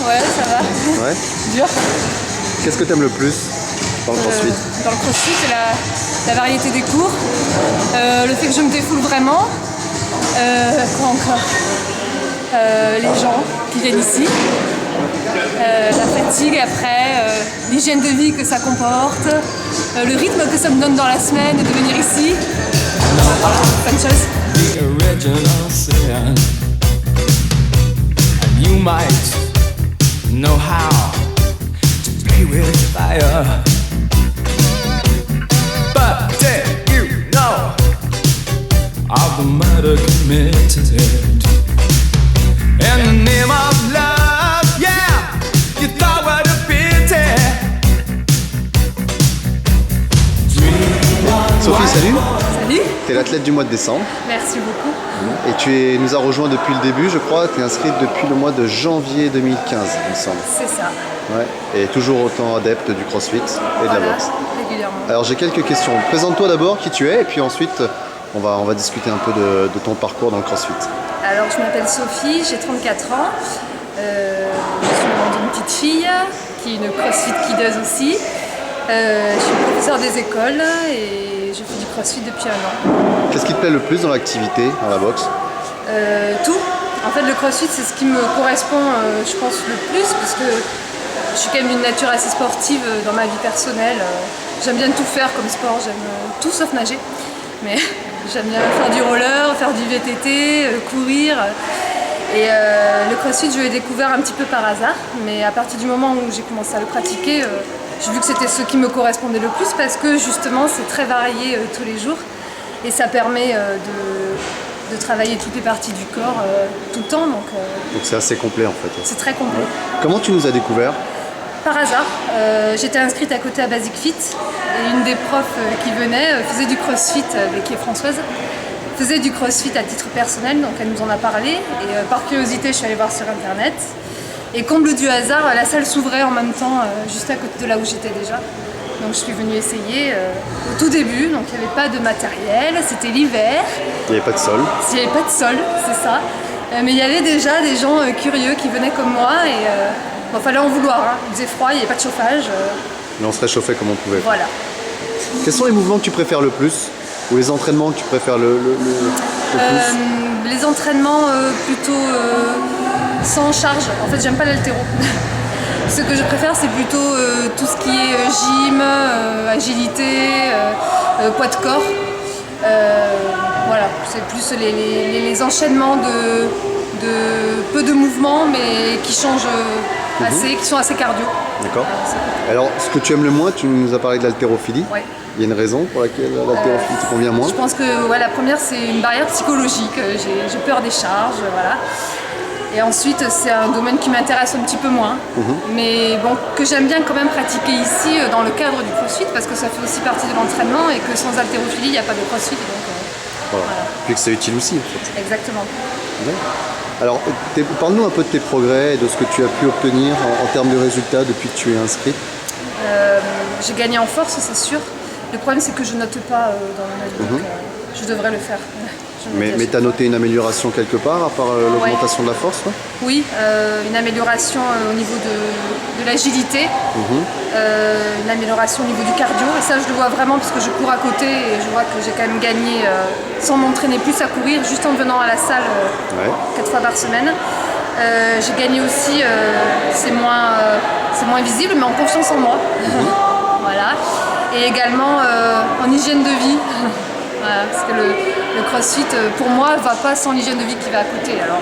ouais, ça va. Ouais. Dur. Qu'est-ce que tu aimes le plus dans le CrossFit? Dans le CrossFit, c'est la variété des cours, le fait que je me défoule vraiment, quoi encore, les gens qui viennent ici, la fatigue après, l'hygiène de vie que ça comporte, le rythme que ça me donne dans la semaine de venir ici. Voilà, plein de choses. The original sin, and you might know how to play with fire, but did you know of the murder committed in the name of love? Yeah, you thought what a pity. Sophie, salut. Salut, Tu es l'athlète du mois de décembre merci beaucoup. et nous as rejoint depuis le début, je crois. Tu es inscrite depuis le mois de janvier 2015, il me semble. C'est ça, Ouais. Et toujours autant adepte du CrossFit et de la voilà, boxe. régulièrement. Alors j'ai quelques questions. Présente-toi d'abord qui tu es et puis ensuite on va discuter un peu de ton parcours dans le CrossFit. Alors, je m'appelle Sophie, j'ai 34 ans. Je suis maman d'une petite fille qui est une CrossFit kiddeuse aussi. Je suis professeure des écoles et je fais du CrossFit depuis 1 an. Qu'est-ce qui te plaît le plus dans l'activité, dans la boxe? Tout. En fait, le CrossFit, c'est ce qui me correspond, je pense, le plus, parce que je suis quand même d'une nature assez sportive dans ma vie personnelle. J'aime bien tout faire comme sport, j'aime tout sauf nager. Mais j'aime bien faire du roller, faire du VTT, courir. Et le CrossFit, je l'ai découvert un petit peu par hasard. Mais à partir du moment où j'ai commencé à le pratiquer, j'ai vu que c'était ce qui me correspondait le plus parce que justement, c'est très varié tous les jours. Et ça permet de travailler toutes les parties du corps tout le temps. Donc c'est assez complet en fait. c'est très complet. Comment tu nous as découvert? Par hasard, j'étais inscrite à côté à Basic Fit et une des profs qui venait faisait du CrossFit, qui est Françoise, faisait du CrossFit à titre personnel, donc elle nous en a parlé et par curiosité je suis allée voir sur internet et comble du hasard, la salle s'ouvrait en même temps juste à côté de là où j'étais déjà. Donc je suis venue essayer au tout début, donc il n'y avait pas de matériel, c'était l'hiver. Il n'y avait pas de sol. Il n'y avait pas de sol, c'est ça. Mais il y avait déjà des gens curieux qui venaient comme moi et bon, fallait en vouloir, hein. Il faisait froid, il n'y avait pas de chauffage. Mais on se réchauffait comme on pouvait. Voilà. Quels sont les mouvements que tu préfères le plus? Ou les entraînements que tu préfères le plus? Les entraînements plutôt sans charge. En fait, j'aime pas l'haltéro. Ce que je préfère, c'est plutôt tout ce qui est gym, agilité, poids de corps. Voilà, c'est plus les enchaînements de peu de mouvements, mais qui changent assez, qui sont assez cardio. D'accord. Alors, ce que tu aimes le moins, tu nous as parlé de l'haltérophilie. Ouais. Il y a une raison pour laquelle l'haltérophilie te convient moins? Je pense que ouais, la première, c'est une barrière psychologique. J'ai peur des charges, voilà. Et ensuite, c'est un domaine qui m'intéresse un petit peu moins, mais bon, que j'aime bien quand même pratiquer ici dans le cadre du CrossFit, parce que ça fait aussi partie de l'entraînement et que sans haltérophilie, il n'y a pas de CrossFit. Donc, Voilà. voilà. Puis que c'est utile aussi en fait. Exactement. Ouais. Alors, parle-nous un peu de tes progrès et de ce que tu as pu obtenir en termes de résultats depuis que tu es inscrit. J'ai gagné en force, c'est sûr. Le problème, c'est que je note pas dans le note, donc je devrais le faire. Mais tu as noté une amélioration quelque part, à part l'augmentation de la force, ouais? Oui, une amélioration au niveau de l'agilité, une amélioration au niveau du cardio, et ça je le vois vraiment parce que je cours à côté et je vois que j'ai quand même gagné, sans m'entraîner plus à courir, juste en venant à la salle 4 fois par semaine. J'ai gagné aussi, c'est moins visible, mais en confiance en moi. Voilà. Et également en hygiène de vie. Voilà, parce que le CrossFit, pour moi, va pas sans l'hygiène de vie qui va à côté. Alors,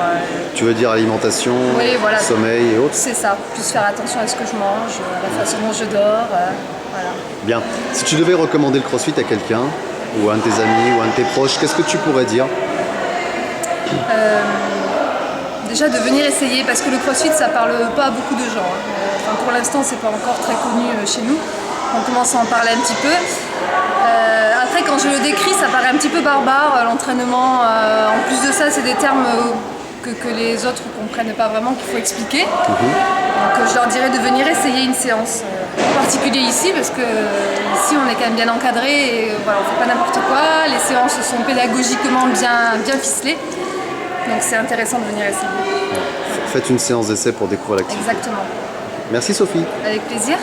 Tu veux dire alimentation, oui, voilà. sommeil et autres? C'est ça, plus faire attention à ce que je mange, à la façon dont je dors. Voilà. Bien. Si tu devais recommander le CrossFit à quelqu'un, ou à un de tes amis, ou à un de tes proches, qu'est-ce que tu pourrais dire? Déjà de venir essayer, parce que le CrossFit, ça parle pas à beaucoup de gens. Enfin, pour l'instant, c'est pas encore très connu chez nous. On commence à en parler un petit peu. Après, quand je le décris, ça paraît un petit peu barbare, l'entraînement. En plus de ça, c'est des termes que les autres ne comprennent pas vraiment, qu'il faut expliquer. Donc je leur dirais de venir essayer une séance, en particulier ici, parce que ici on est quand même bien encadré et voilà, on ne fait pas n'importe quoi. Les séances sont pédagogiquement bien ficelées. Donc c'est intéressant de venir essayer. faites une séance d'essai pour découvrir l'activité. Exactement. Merci Sophie. Avec plaisir.